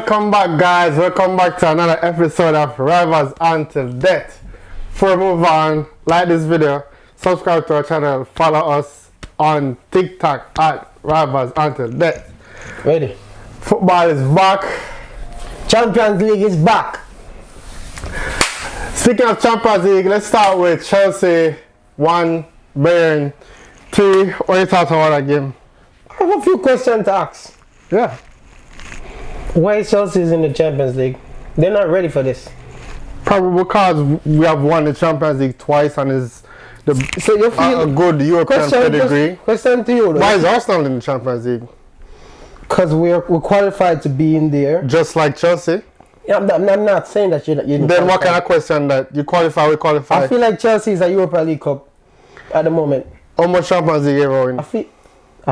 Welcome back, guys. Welcome back to another episode of Rivals Until Death. Before we move on, like this video, subscribe to our channel, follow us on TikTok at Rivals Until Death. Ready? Football is back. Champions League is back. Speaking of Champions League, let's start with Chelsea 1, Bayern 3. What are you thoughts about that game? I have a few questions to ask. Yeah. Why is Chelsea in the Champions League? They're not ready for this. Probably because we have won the Champions League twice and is So you feel a good European pedigree. Question to you, Why is Arsenal in the Champions League? Because we're qualified to be in there. Just like Chelsea? Yeah, I'm not saying that you're Then qualified. What kind of question that you qualify, we qualify? I feel like Chelsea is a Europa League cup at the moment. How much Champions League ever win? I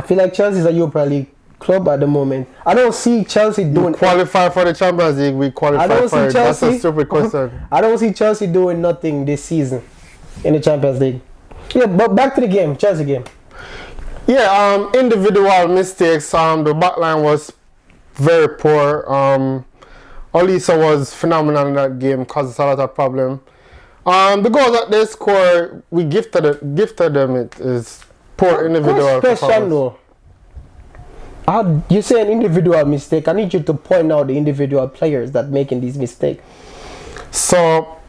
feel like Chelsea is a Europa League club at the moment. I don't see Chelsea doing... You qualify for the Champions League, we qualify for it. That's a stupid question. I don't see Chelsea doing nothing this season in the Champions League. Yeah, but back to the game, Chelsea game. Yeah, individual mistakes. The backline was very poor. Olisa was phenomenal in that game, caused a lot of problem. The goals that they score, we gifted them. It is poor individual question though. You say an individual mistake. I need you to point out the individual players that making these mistakes. So,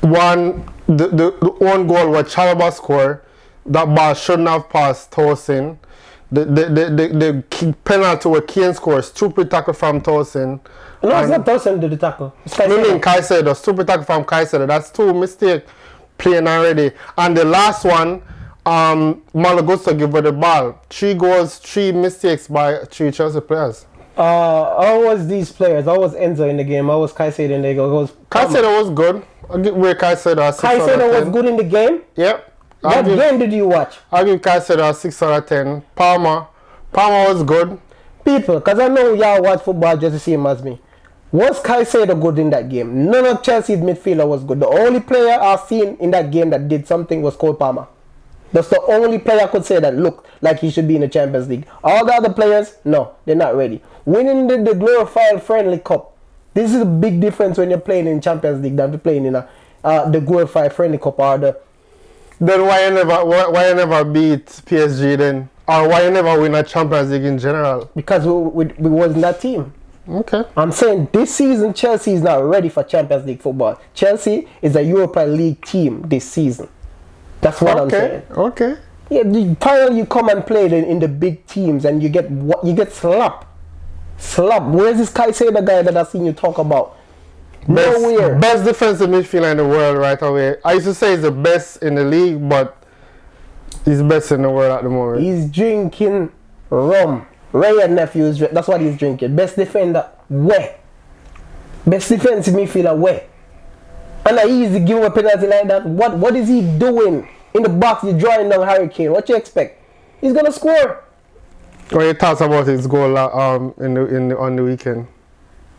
one, the own goal what Chalobah scored, that ball shouldn't have passed Tosin. The penalty where Kane scores, stupid tackle from Tosin. No, it's not Tosin did the tackle. I mean Caicedo, stupid tackle from Caicedo. That's two mistakes playing already. And the last one, Malagusto give her the ball. 3 goals, 3 mistakes by 3 Chelsea players. How was these players? How was Enzo in the game? How was Caicedo in the game? Caicedo was good. I'll give Caicedo a 6 out of 10. Caicedo was good in the game? Yep. What game did you watch? I'll give Caicedo a 6 out of 10. Palmer was good. People, because I know y'all watch football just the same as me. Was Caicedo good in that game? None of Chelsea's midfielder was good. The only player I've seen in that game that did something was Cole Palmer. That's the only player I could say that looked like he should be in the Champions League. All the other players, no, they're not ready. Winning the glorified friendly cup. This is a big difference when you're playing in Champions League than playing in the glorified friendly cup or the... Then why you never beat PSG then? Or why you never win a Champions League in general? Because we wasn't that team. Okay. I'm saying this season Chelsea is not ready for Champions League football. Chelsea is a Europa League team this season. That's what I'm saying. Okay. Yeah, finally you come and play in the big teams and you get slapped. Where's this Caicedo guy that I've seen you talk about? Nowhere. Best defensive midfielder in the world right away. I used to say he's the best in the league, but he's best in the world at the moment. He's drinking rum. Ray and nephews, that's what he's drinking. Best defender, where? Best defensive midfielder, where? And I easy give him a penalty like that. What is he doing in the box? He's drawing down Harry Kane. What you expect? He's gonna score. What you thoughts about his goal on the weekend?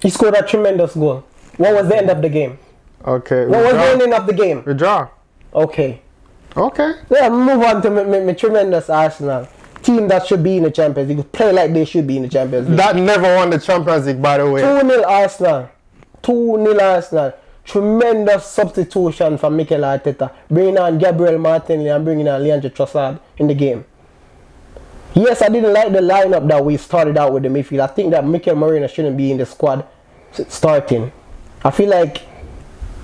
He scored a tremendous goal. What was the end of the game? Okay. What was the end of the game? We draw. Okay. Okay. Yeah, move on to my tremendous Arsenal. Team that should be in the Champions League. Play like they should be in the Champions League. That never won the Champions League, by the way. 2-0 Arsenal. 2-0 Arsenal. Tremendous substitution from Mikel Arteta. Bringing on Gabriel Martinelli and bringing on Leandro Trossard in the game. Yes, I didn't like the lineup that we started out with the midfield. I think that Mikel Merino shouldn't be in the squad starting. I feel like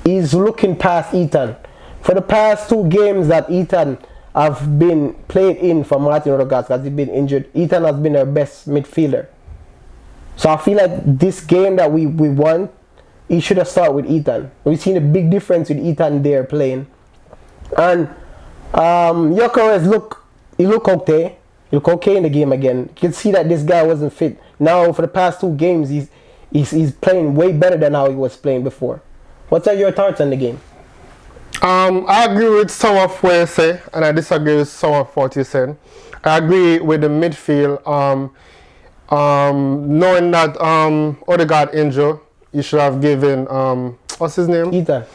he's looking past Ethan. For the past 2 games that Ethan have been played in for Martin Odegaard because he's been injured, Ethan has been our best midfielder. So I feel like this game that we won, he should have started with Ethan. We've seen a big difference with Ethan there playing. And Gyökeres look okay. He look okay in the game again. You can see that this guy wasn't fit. Now for the past 2 games he's playing way better than how he was playing before. What are your thoughts on the game? I agree with some of what you say, and I disagree with some of what you said. I agree with the midfield. Knowing that Odegaard injured, you should have given what's his name? Ethan.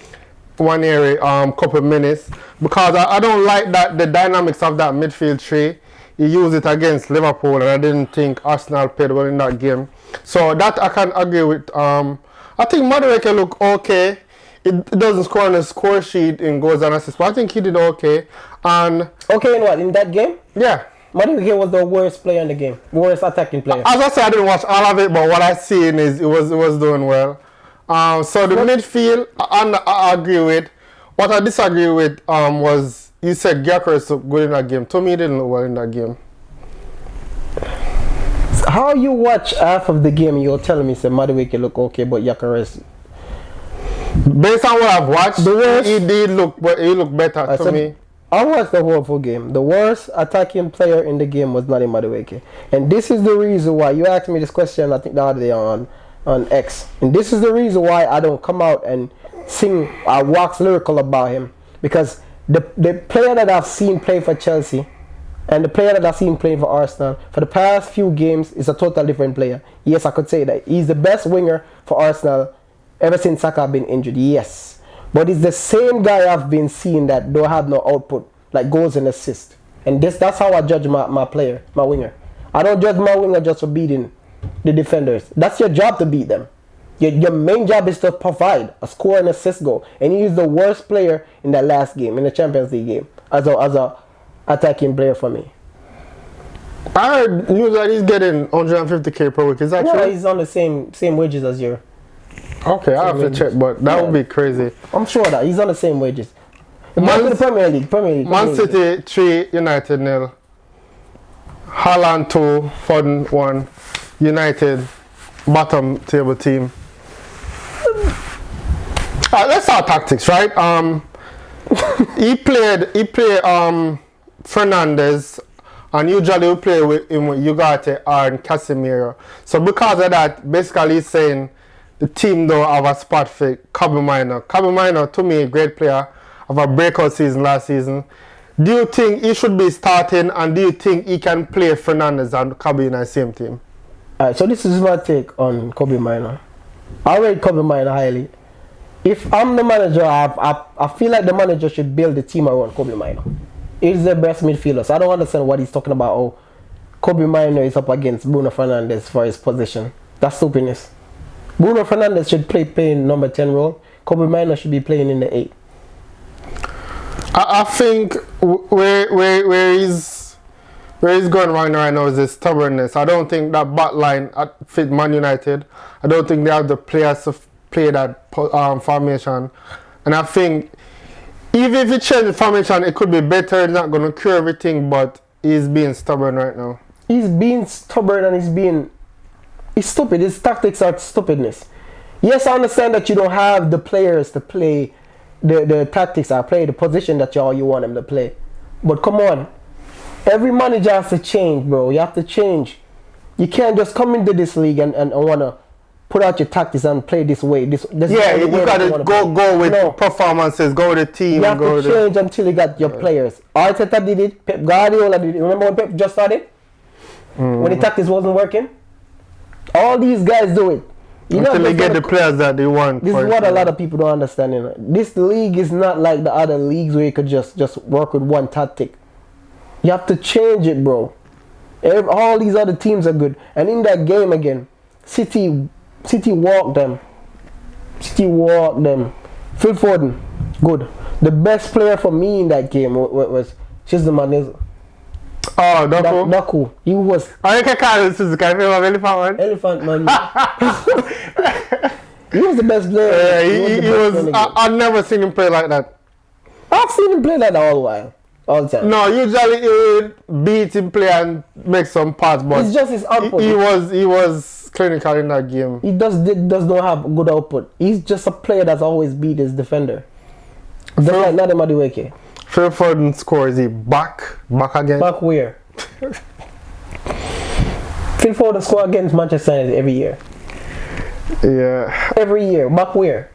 One couple minutes, because I don't like that the dynamics of that midfield three. He used it against Liverpool, and I didn't think Arsenal played well in that game. So that I can agree with. I think Madueke look okay. It doesn't score on the score sheet in goals and assists, but I think he did okay. And Okay, in what? In that game? yeah, Madueke was the worst player in the game. Worst attacking player. as I said, I didn't watch all of it, but what I seen is it was doing well. So the midfield, I agree with. What I disagree with was you said Gyökeres looked good in that game. To me, he didn't look well in that game. How you watch half of the game and you're telling me say Madueke look okay, but Gyökeres. Based on what I've watched, The worst- he did look, but he looked better to me. I watched the whole full game. The worst attacking player in the game was not Madueke. And this is the reason why you asked me this question I think the other day on X. And this is the reason why I don't come out and sing wax lyrical about him. Because the player that I've seen play for Chelsea and the player that I've seen playing for Arsenal for the past few games is a total different player. Yes, I could say that. He's the best winger for Arsenal ever since Saka been injured. Yes. But it's the same guy I've been seeing that don't have no output, like goals and assists. And that's how I judge my player, my winger. I don't judge my winger just for beating the defenders. That's your job to beat them. Your main job is to provide a score and assist goal. And he is the worst player in that last game, in the Champions League game, as a attacking player for me. I heard news that he's getting 150k per week. Is that Yeah, true? he's on the same wages as you. Okay, I have to check, but that would be crazy. I'm sure that he's on the same wages. Back Man- to the Premier League. Man City 3, United 0. Haaland 2, Foden 1. United, bottom table team. Let's start tactics, right? He played Fernandes, and usually we play with him with Ugarte and Casemiro. So because of that, basically he's saying the team don't have a spot for Kobe Minor. Kobe Minor, to me, a great player of a breakout season last season. Do you think he should be starting, and do you think he can play Fernandes and Kobe in the same team? Alright, so this is my take on Kobe Minor. I rate Kobe Minor highly. If I'm the manager, I feel like the manager should build the team around Kobe Minor. He's the best midfielder, so I don't understand what he's talking about. Oh, Kobe Minor is up against Bruno Fernandes for his position. That's stupidness. Bruno Fernandes should play in number 10 role. Kobe Minor should be playing in the 8. I think where he's going wrong right now is his stubbornness. I don't think that back line fit Man United. I don't think they have the players to play that formation. And I think even if he change the formation, it could be better. It's not going to cure everything, but he's being stubborn right now. He's being stubborn and he's stupid. His tactics are stupidness. Yes, I understand that you don't have the players to play the tactics or play the position that you want them to play. But come on. Every manager has to change, bro. You have to change. You can't just come into this league and want to put out your tactics and play this way. This Yeah, you got to go with performances, go with the team. You have to change until you got your players. Arteta did it. Pep Guardiola did it. Remember when Pep just started? When the tactics wasn't working? All these guys do it. Until they get the players that they want. This is what a lot of people don't understand. You know? This league is not like the other leagues where you could just work with one tactic. You have to change it, bro. All these other teams are good. And in that game again, City walked them. Phil Foden, good. The best player for me in that game was Chizumanez. Oh, Daku. He was. I can call this is kind of elephant. Elephant man. He was the best player. He was. I've never seen him play like that. I've seen him play like that all the time. No, usually he would beat him, play and make some pass, but it's just his output. He was clinical in that game. He does not have good output. He's just a player that's always beat his defender. Just like Nade Madueke. Phil Foden score, is he back again? Back where? Phil Foden score against Manchester United every year. Yeah. Every year. Back where?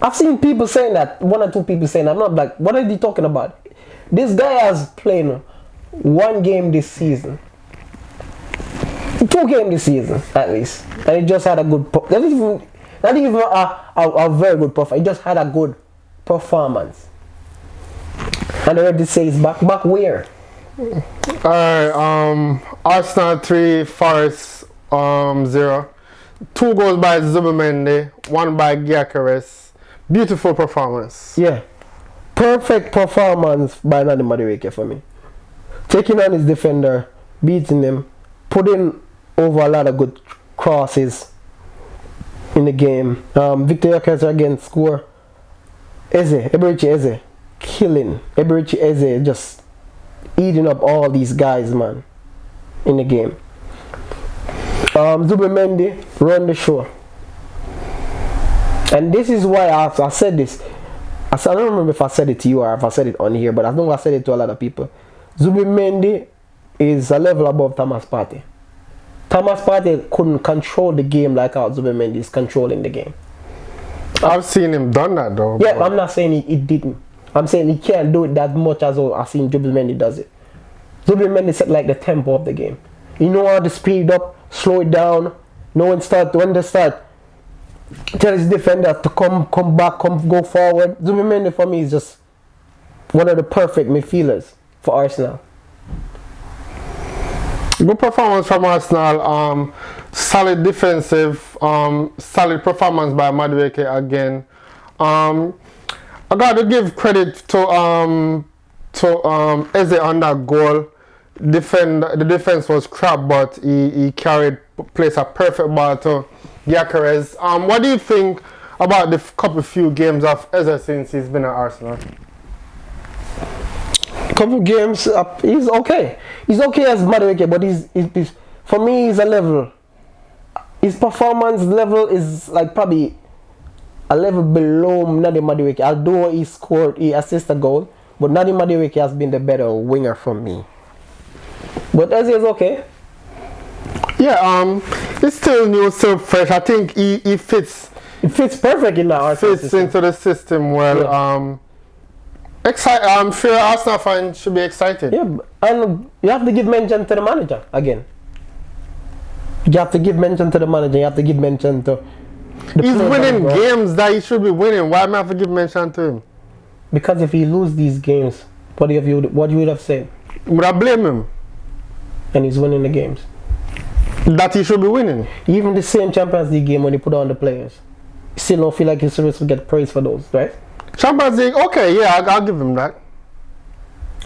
I've seen people saying that. One or two people saying that. I'm not like, what are they talking about? This guy has played one game this season. 2 games this season, at least. And he just had a good... Not even a very good performance. He just had a good performance. And I heard this say he's back where? Alright, Arsenal 3, Forest 0. 2 goals by Zubimendi, 1 by Gyökeres. Beautiful performance. Yeah. Perfect performance by Nani Madueke for me. Taking on his defender, beating him, putting over a lot of good crosses in the game. Victor Gyökeres again score. Eberechi Eze, killing. Eberechi Eze just eating up all these guys, man, in the game. Zubimendi run the show. And this is why I said this. I don't remember if I said it to you or if I said it on here, but I know I said it to a lot of people. Zubimendi is a level above Thomas Partey. Thomas Partey couldn't control the game like how Zubimendi is controlling the game. I've seen him done that though. Yeah, I'm not saying he didn't. I'm saying he can't do it that much as I've seen Zubimendi does it. Zubimendi set like the tempo of the game. You know how to speed up, slow it down. When they start, tell his defender to come back, go forward. Zubimendi for me is just one of the perfect midfielders for Arsenal. Good performance from Arsenal. Solid defensive. Solid performance by Madueke again. I got to give credit to Eze on that goal. The defense was crap, but he placed a perfect ball to Gyökeres. What do you think about the few games of Eze since he's been at Arsenal? Couple games, he's okay. He's okay as Madueke, but he's for me he's a level. His performance level is like probably a level below Nani Madueke. Although he assisted a goal, but Nani Madueke has been the better winger for me. But Eze is okay. Yeah, he's still new, still fresh. I think he fits. It fits perfect in that Fits into the system well. Yeah. I'm sure Arsenal fans should be excited. Yeah, and you have to give mention to the manager again. You have to give mention to the manager. You have to give mention to. He's winning games that he should be winning. Why am I have to give mention to him? Because if he lose these games, what you would have said? Would I blame him? And he's winning the games. That he should be winning. Even the same Champions League game when he put on the players, still don't feel like he's supposed to get praise for those, right? Champions League, okay, yeah, I'll give him that.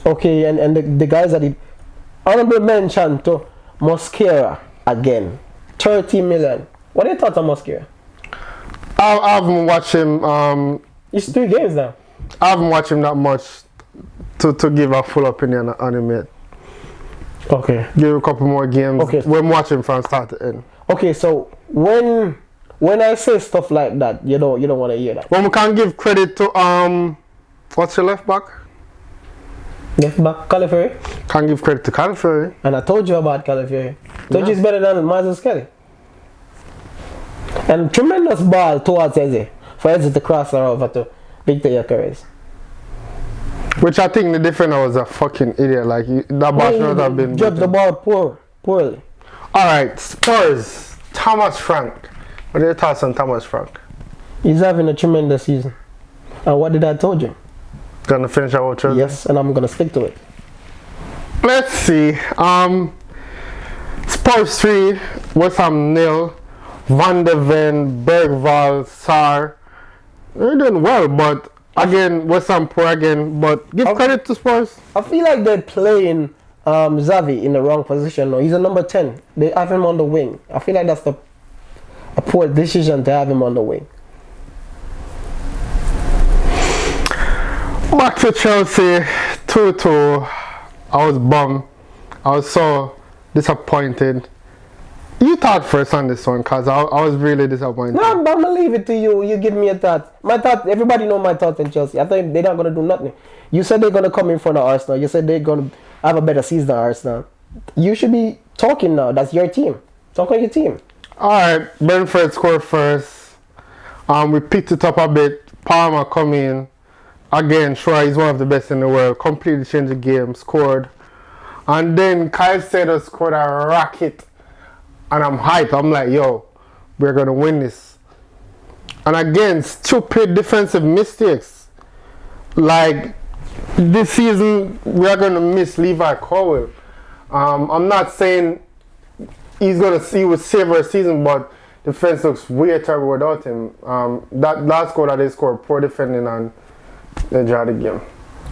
Okay, and the guys that he honorable mention to Mosquera again, 30 million. What are your thoughts on Mosquera? I haven't watched him. It's 3 games now. I haven't watched him that much to give a full opinion on him yet. Okay. Give a couple more games. Okay. We're watching from start to end. Okay, so when I say stuff like that, you don't want to hear that. Well, we can give credit to what's your left back? Left back, Calafiori. Can give credit to Calafiori. And I told you about Calafiori. Told you he's better than Miles Kelly. And tremendous ball towards Eze for Eze to cross her over to Victor Gyökeres. Which I think the defender was a fucking idiot. Like that ball should not have been. Dropped the ball poorly. All right, Spurs. Thomas Frank. What are your thoughts on Thomas Frank? He's having a tremendous season. And what did I told you? Gonna finish our trip? Yes, and I'm gonna stick to it. Let's see. Spurs 3, West Ham 0. Van de Ven, Bergval, Sarr. They're doing well, but again, West Ham poor again. But give credit to Spurs. I feel like they're playing Xavi in the wrong position now. He's a number 10. They have him on the wing. I feel like that's a poor decision to have him on the wing. Back to Chelsea, 2-2. I was bummed. I was so disappointed. You thought first on this one, cause I was really disappointed. No, I'm gonna leave it to you. You give me a thought. My thought. Everybody know my thought in Chelsea. I think they're not gonna do nothing. You said they're gonna come in front of Arsenal. You said they're gonna have a better season than Arsenal. You should be talking now. That's your team. Talk on your team. All right, Brentford scored first. We picked it up a bit. Palmer come in. Again, sure, he's one of the best in the world. Completely changed the game. Scored. And then Kyle Sader scored a rocket. And I'm hyped. I'm like, yo, we're going to win this. And again, stupid defensive mistakes. Like, this season, we are going to miss Levi Colwill. I'm not saying he would save our season, but defense looks way terrible without him. That last goal that they scored, poor defending, and they draw the game.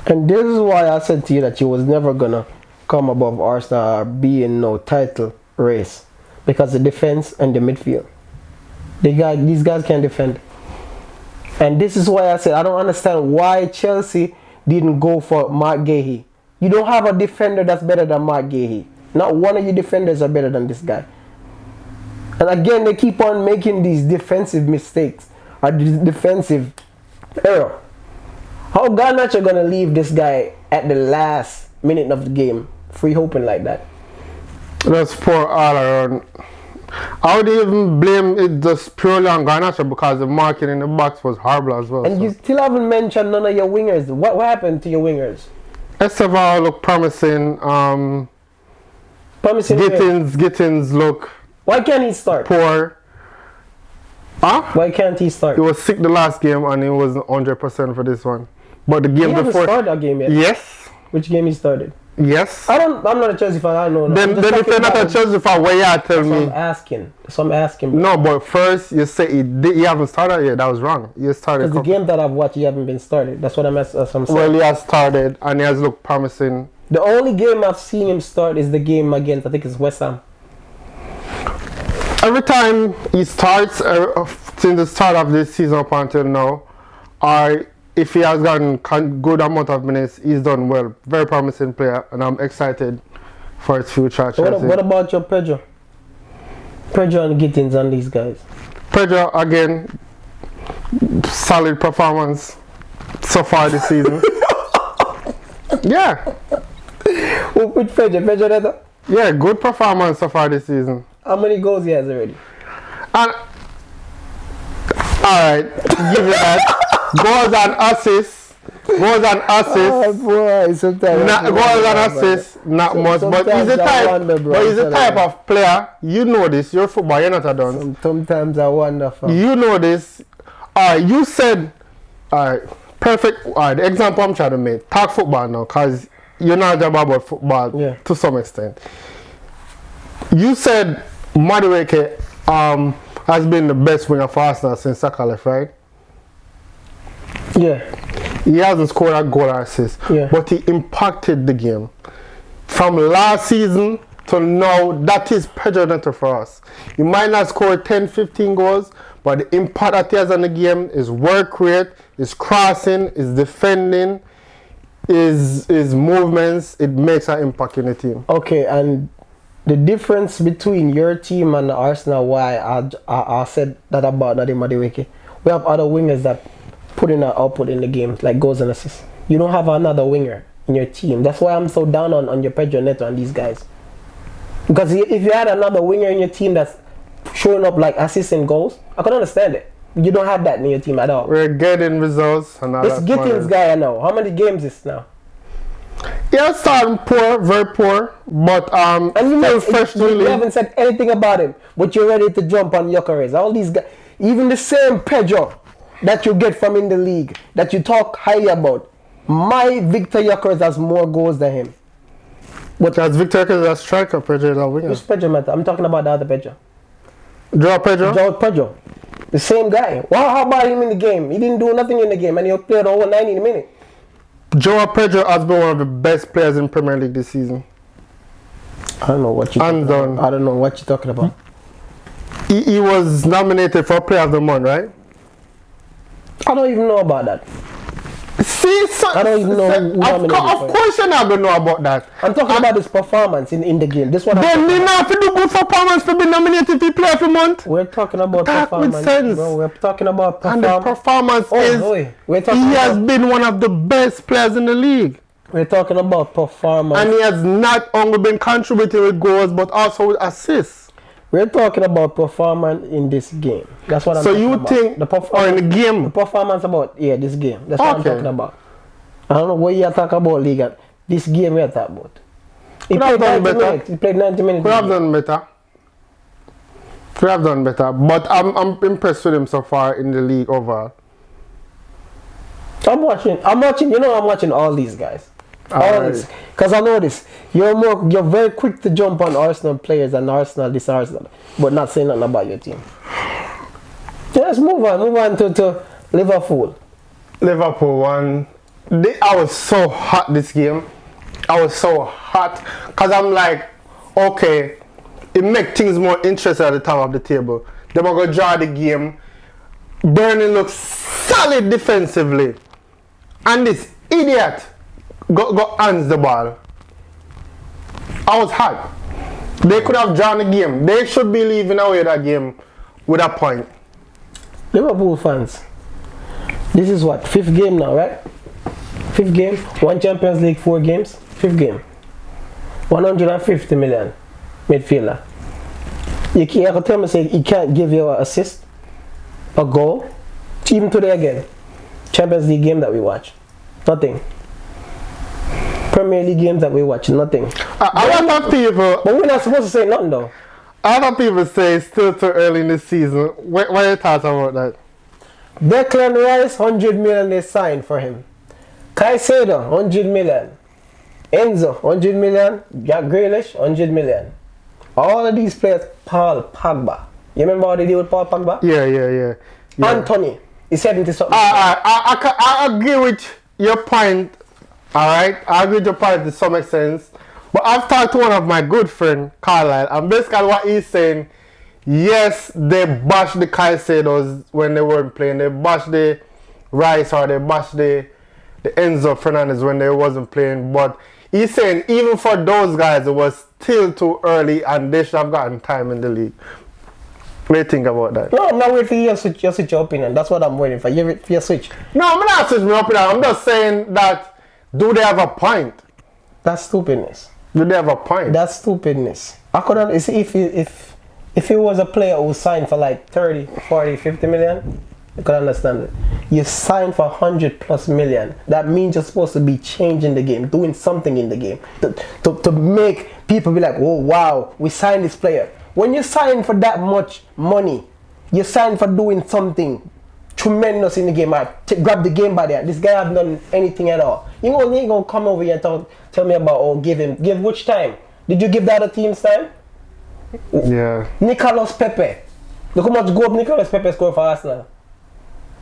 And this is why I said to you that you was never gonna come above Arsenal or be in no title race, because the defense and the midfield, these guys can't defend. And this is why I said I don't understand why Chelsea didn't go for Mark Gahey. You don't have a defender that's better than Mark Gahey. Not one of your defenders are better than this guy. And again, they keep on making these defensive mistakes or defensive error. How Garnacho gonna leave this guy at the last minute of the game free hoping like that? That's poor all around. I would even blame it just purely on Garnacho because the marking in the box was horrible as well. And you still haven't mentioned none of your wingers. What happened to your wingers? Esteval looked promising. Gittins look. Why can't he start? Poor. Huh? Why can't he start? He was sick the last game and he wasn't 100% for this one. But the game he before. He hasn't started that game yet. Yes. Which game he started? Yes. I'm not a Chelsea fan. I know. Then if you're not a Chelsea fan, why you tell me? So I'm asking. No, but first you say he haven't started yet. That was wrong. You started. Because the game that I've watched, he haven't been started. That's what I'm saying. Well, he has started and he has looked promising. The only game I've seen him start is the game against, I think it's West Ham. Every time he starts, since the start of this season up until now, or if he has gotten good amount of minutes, he's done well. Very promising player, and I'm excited for his future. What about your Pedro? Pedro and Gittins and these guys? Pedro, again, solid performance so far this season. Yeah. With Pedro? Yeah, good performance so far this season. How many goals he has already? And alright, give you that. Goals and assists. Oh boy, sometimes. Goals and assists, not much. But he's the type of player. You know this. You're football. You're not a dunce. Sometimes I wonder. You know this. You said. Perfect. The example I'm trying to make. Talk football now, cause you're not about football to some extent. You said Madueke has been the best winger for Arsenal since Saka left, right? Yeah. He hasn't scored a goal or assist, but he impacted the game. From last season to now, that is Pedro Neto for us. He might not score 10, 15 goals, but the impact that he has on the game is work rate, is crossing, is defending, is movements. It makes an impact in the team. Okay, and the difference between your team and Arsenal, why I said that about Nadim Madueke, we have other wingers that put in an output in the game, like goals and assists. You don't have another winger in your team. That's why I'm so down on your Pedro Neto and these guys. Because if you had another winger in your team that's showing up like assists and goals, I could understand it. You don't have that in your team at all. We're getting results. And all this Gittins guy I know. How many games is now? Yeah, starting poor, very poor, but and you haven't said anything about him, but you're ready to jump on Gyökeres. All these guys, even the same Pedro that you get from in the league, that you talk highly about, my Victor Gyökeres has more goals than him. But that's Victor Gyökeres as striker, Pedro is a winger. Which Pedro matter? I'm talking about the other Pedro. Joao Pedro. The same guy. Well, how about him in the game? He didn't do nothing in the game and he played over 90 minutes. Joao Pedro has been one of the best players in Premier League this season. I don't know what you're talking about. I don't know what you're talking about. He was nominated for Player of the Month, right? I don't even know about that. See, I don't even know of course you're not going to know about that. I'm talking about his performance in the game. This one. Then he not to do good performance to be nominated for Player of the Month. We're talking about performance. With sense. Bro, we're talking about performance. And the performance he has been one of the best players in the league. We're talking about performance. And he has not only been contributing with goals but also with assists. We're talking about performance in this game. That's what I'm talking about. So you think, or in the game? The performance about, this game. That's what I'm talking about. I don't know what you're talking about, League. This game we're talking about. He played 90 minutes. He played 90 minutes. Could have done better. Could have done better. But I'm impressed with him so far in the league overall. I'm watching, you know I'm watching all these guys. All this. Because I know this. You're very quick to jump on Arsenal players and Arsenal, but not saying nothing about your team. Yeah, let's move on. Move on to Liverpool. Liverpool won. I was so hot this game. I was so hot because I'm like, okay, it make things more interesting at the top of the table. They're going to draw the game. Burnley looks solid defensively. And this idiot got hands the ball. I was hot. They could have drawn the game. They should be leaving away that game with a point. Liverpool fans, this is what, 5th game now, right? 5th game, 1 Champions League, 4 games, 5th game. 150 million midfielder. You can't tell me say he can't give you an assist, a goal, even today again. Champions League game that we watch, nothing. Premier League games that we watch, nothing. A lot of people, but we're not supposed to say nothing though. A lot of people say it's still too early in the season. What are your thoughts about that? Declan Rice, 100 million they signed for him. Caicedo, 100 million. Enzo, 100 million. Jack Grealish, 100 million. All of these players, Paul Pogba. You remember how they did with Paul Pogba? Yeah. Anthony, he's 70 something. I agree with your point. Alright, I agree with your point to some extent. But I've talked to one of my good friend, Carlisle, and basically what he's saying, yes, they bashed the Caicedos when they weren't playing. They bashed the Rice or they bashed the Enzo Fernandez when they wasn't playing. But he's saying even for those guys, it was still too early and they should have gotten time in the league. What do you think about that? No, I'm not waiting for you to switch your opinion. That's what I'm waiting for. You switch. No, I'm not switching my opinion. I'm just saying that, do they have a point? That's stupidness. Do they have a point? That's stupidness. I couldn't see if he was a player who signed for like 30, 40, 50 million, I could understand it. You signed for 100 plus million. That means you're supposed to be changing the game, doing something in the game to make people be like, oh wow, we signed this player. When you sign for that much money, you sign for doing something tremendous in the game. Grab the game by there. This guy hasn't done anything at all. You ain't gonna come over here and tell me about, give which time? Did you give the other team's time? Yeah. Nicolas Pepe. Look how much goal Nicolas Pepe scored for Arsenal.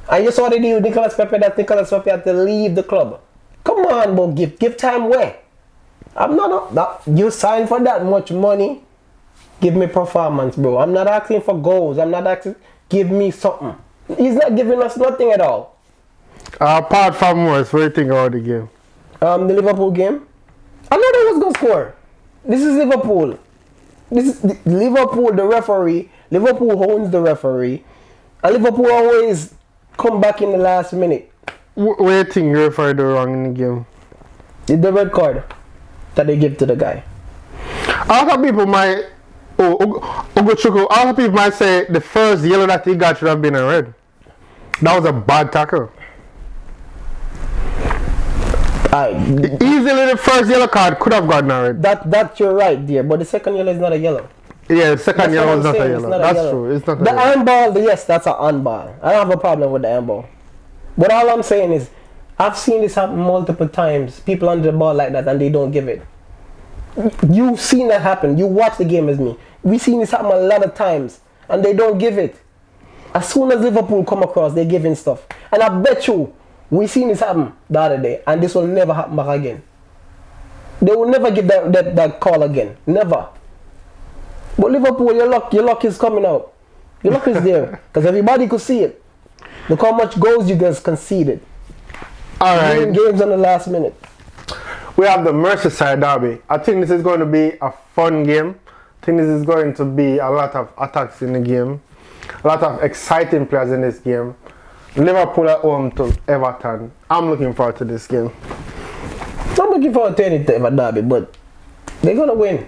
And you saw what they did with Nicolas Pepe, that Nicolas Pepe had to leave the club. Come on, bro, give time where? I'm not you signed for that much money. Give me performance, bro. I'm not asking for goals. I'm not asking, give me something. He's not giving us nothing at all. Apart from worse, what do you think about the game? The Liverpool game? I know they was gonna score. This is Liverpool. This is Liverpool, the referee. Liverpool owns the referee. And Liverpool always come back in the last minute. What do you think the referee did wrong in the game? The red card that they give to the guy. A lot of people might, a lot of people might say the first yellow that he got should have been a red. That was a bad tackle. Easily the first yellow card could have gotten a red. That you're right, dear. But the second yellow is not a yellow. Yeah, the second yellow was not a yellow. That's true. It's not a the yellow. handball, yes, that's an handball. I don't have a problem with the handball. But all I'm saying is, I've seen this happen multiple times. People under the ball like that and they don't give it. You've seen that happen. You watch the game as me. We've seen this happen a lot of times and they don't give it. As soon as Liverpool come across, they're giving stuff. And I bet you, we've seen this happen the other day and this will never happen back again. They will never give that call again. Never. But Liverpool, your luck is coming out. Your luck is there. Because everybody could see it. Look how much goals you guys conceded. Alright. Games on the last minute. We have the Merseyside derby. I think this is going to be a fun game. I think this is going to be a lot of attacks in the game. A lot of exciting players in this game. Liverpool at home to Everton. I'm looking forward to this game. I'm looking forward to any derby, but they're going to win.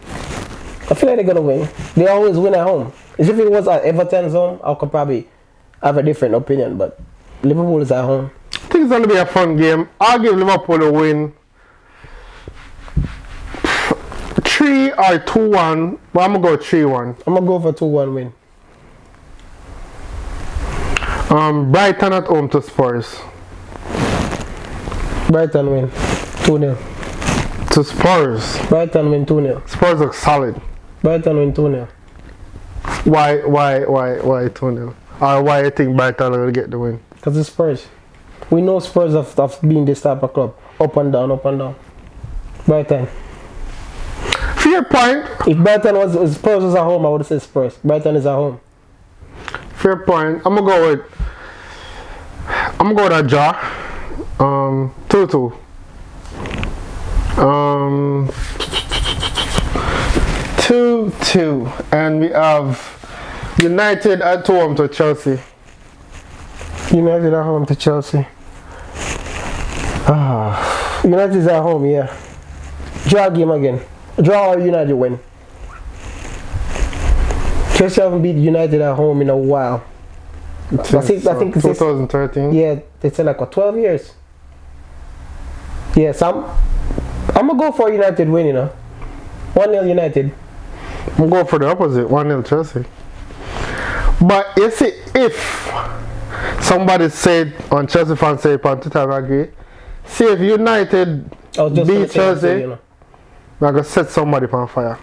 I feel like they're going to win. They always win at home. If it was at Everton's home, I could probably have a different opinion, but Liverpool is at home. I think it's going to be a fun game. I'll give Liverpool a win. 3 or 2-1, but I'm going to go 3-1. I'm going to go for 2-1 win. Brighton at home to Spurs. Brighton win 2-0. To Spurs. Brighton win 2-0. Spurs look solid. Brighton win 2-0. Why 2-0? or why you think Brighton will get the win? Because it's Spurs. We know Spurs have been this type of club. Up and down, up and down. Brighton. Fair point. If Brighton was Spurs was at home, I would have said Spurs. Brighton is at home. Fair point. I'm gonna go with a draw. 2-2. 2-2. And we have United at home to Chelsea. United at home to Chelsea. United is at home, yeah. Draw game again. Draw or United win. Chelsea haven't beat United at home in a while. I think 2013. Yeah, they said like what, 12 years. Yes, I'm gonna go for United win, you know. 1-0 United. I'm going for the opposite, 1-0 Chelsea. But you see, if somebody said on Chelsea fans say on Twitter, I agree. See if United beat Chelsea, I'm gonna set somebody on fire.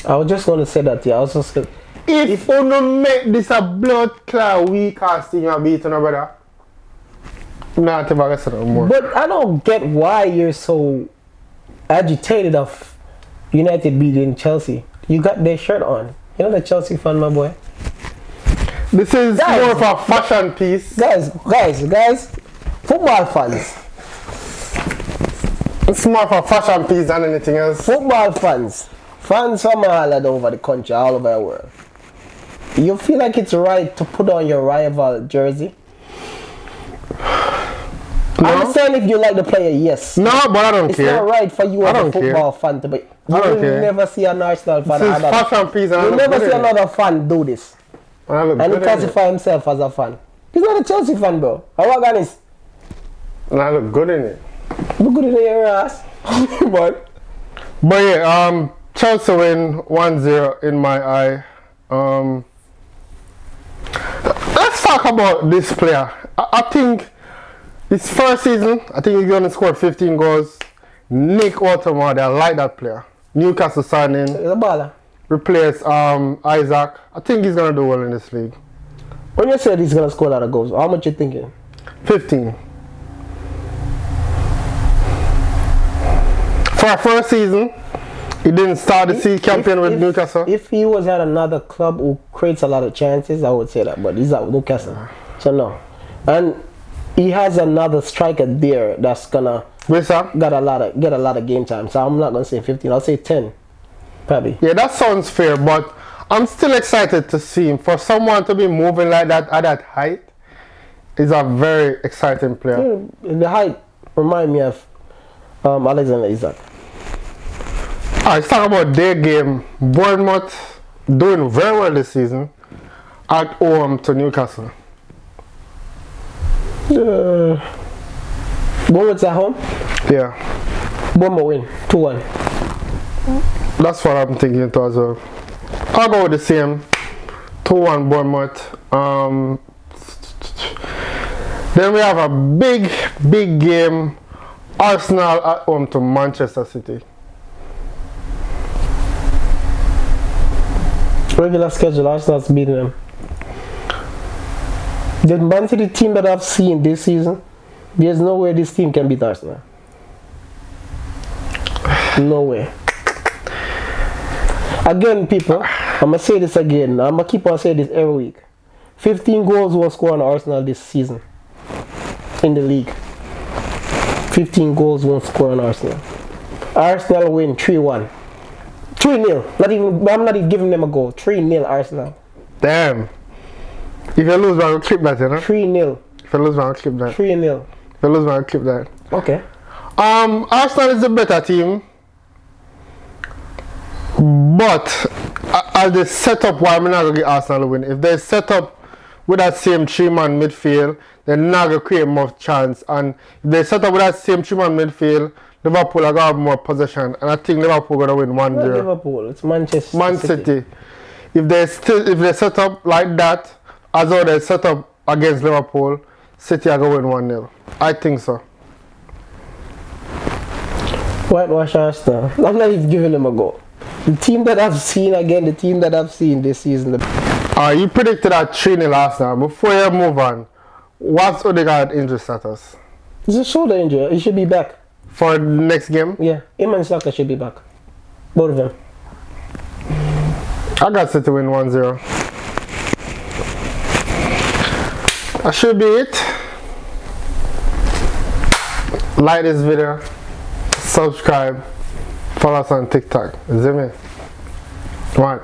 I was just gonna say that, yeah. I was just gonna, if you don't make this a blood clot weak casting you beat on brother, not ever get no more. But I don't get why you're so agitated of United beating Chelsea. You got their shirt on. You're not a Chelsea fan, my boy. This is more of a fashion piece. Guys, football fans. It's more of a fashion piece than anything else. Football fans. Fans from all over the country, all over the world. You feel like it's right to put on your rival jersey? No. I understand if you like the player, yes. No, but I don't care. It's not right for you as a football fan to be. You will never see an Arsenal fan. This is fashion piece. You'll never see another fan do this. And he classify himself as a fan. He's not a Chelsea fan, bro. I work on this. And I look good in it. Look good in your ass. but yeah, Chelsea win 1-0 in my eye. Let's talk about this player. I think his first season, I think he's gonna score 15 goals. Nick Ottoman, I like that player. Newcastle signing. He's a baller. Replace Isaac. I think he's gonna do well in this league. When you said he's gonna score a lot of goals, how much you thinking? 15. For our first season, he didn't start the season campaign with Newcastle. If he was at another club who creates a lot of chances, I would say that. But he's at Newcastle, so no. And he has another striker there that's gonna get a lot of game time. So I'm not gonna say 15. I'll say 10, probably. Yeah, that sounds fair. But I'm still excited to see him. For someone to be moving like that at that height, is a very exciting player. Yeah, the height remind me of Alexander Isak. Alright, let's talk about their game. Bournemouth doing very well this season at home to Newcastle. Bournemouth's at home? Yeah. Bournemouth win 2-1. That's what I'm thinking too as well. I'll go with the same. 2-1 Bournemouth. Then we have a big game. Arsenal at home to Manchester City. Regular schedule, Arsenal's beating them. The Man City team that I've seen this season, there's no way this team can beat Arsenal. No way. Again, people, I'm going to say this again. I'm going to keep on saying this every week. 15 goals was scored on Arsenal this season in the league. 15 goals won't score on Arsenal. Arsenal win 3-1. 3-0. I'm not even giving them a goal. 3-0 Arsenal. Damn. If you lose, man, I'll clip that, you know? 3-0. If you lose, man, I'll clip that. 3-0. If you lose, man, I'll clip that. Okay. Arsenal is the better team. But as they set up, why I'm not going to get Arsenal to win. If they set up with that same 3-man midfield, they're not going to create more chance. And if they set up with that same 3-man midfield, Liverpool are going to have more possession. And I think Liverpool are going to win 1-0. Not Liverpool, it's Manchester Man City. If they set up like that, as though they set up against Liverpool, City are going to win 1-0. I think so. Whitewash Arsenal. I'm not even giving them a go. The team that I've seen this season. You predicted a 3-0 last night. Before you move on, what's Odegaard injury status? It's a shoulder injury. He should be back. For the next game? Yeah, him and Saka should be back. Both of them. I got City win 1-0. That should be it. Like this video, subscribe, follow us on TikTok. See me? One.